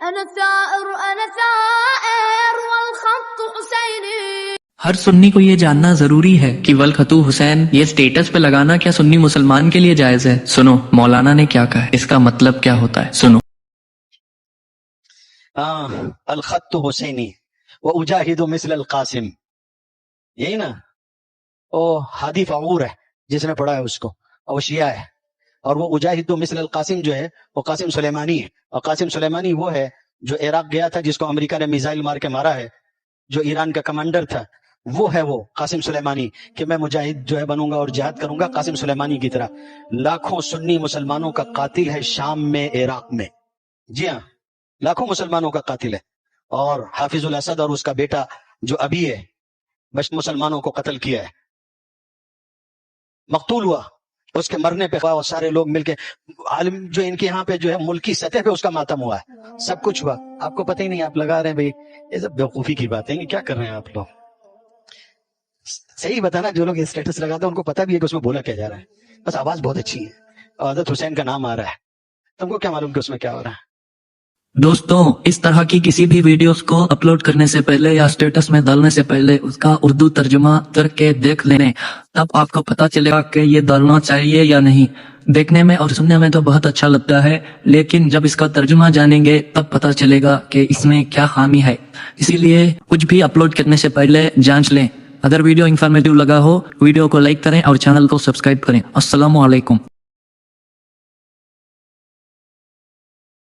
أنا ثائر أنا ثائر والخط حسيني. ہر سنی کو یہ جاننا ضروری ہے کہ والخط حسین یہ سٹیٹس پہ لگانا کیا سنی مسلمان کے لیے جائز ہے؟ سنو مولانا نے کیا کہا ہے، اس کا مطلب کیا ہوتا ہے، سنو. الخط حسینی واجاہد مثل القاسم، یہی نا. او ہادی فعور ہے جس نے پڑھا ہے اس کو، اور وہ شیعہ ہے. اور وہ اجاہد مثل القاسم جو ہے وہ قاسم سلیمانی ہے. اور قاسم سلیمانی وہ ہے جو عراق گیا تھا، جس کو امریکہ نے میزائل مار کے مارا ہے، جو ایران کا کمانڈر تھا. وہ ہے وہ قاسم سلیمانی کہ میں مجاہد جو ہے بنوں گا اور جہاد کروں گا قاسم سلیمانی کی طرح. لاکھوں سنی مسلمانوں کا قاتل ہے شام میں، عراق میں. جی ہاں، لاکھوں مسلمانوں کا قاتل ہے. اور حافظ الاسد اور اس کا بیٹا جو ابھی ہے بس مسلمانوں کو قتل کیا ہے، مقتول ہوا. اس کے مرنے پہ اور سارے لوگ مل کے، عالم جو ان کے یہاں پہ جو ہے ملکی سطح پہ اس کا ماتم ہوا ہے، سب کچھ ہوا. آپ کو پتہ ہی نہیں، آپ لگا رہے ہیں بھائی یہ سب بیوقوفی کی باتیں ہیں. کیا کر رہے ہیں آپ لوگ؟ صحیح بتانا، جو لوگ اسٹیٹس لگاتے ہیں ان کو پتہ بھی ہے کہ اس میں بولا کیا جا رہا ہے، بس آواز بہت اچھی ہے اور حضرت حسین کا نام آ رہا ہے. تم کو کیا معلوم کہ اس میں کیا ہو رہا ہے؟ دوستوں، اس طرح کی کسی بھی ویڈیوز کو اپلوڈ کرنے سے پہلے یا سٹیٹس میں ڈالنے سے پہلے اس کا اردو ترجمہ کر کے دیکھ لینے، تب آپ کو پتا چلے گا کہ یہ ڈالنا چاہیے یا نہیں. دیکھنے میں اور سننے میں تو بہت اچھا لگتا ہے، لیکن جب اس کا ترجمہ جانیں گے تب پتا چلے گا کہ اس میں کیا خامی ہے. اسی لیے کچھ بھی اپلوڈ کرنے سے پہلے جانچ لیں. اگر ویڈیو انفارمیٹیو لگا ہو، ویڈیو کو لائک کریں اور چینل کو سبسکرائب کریں. السلام علیکم.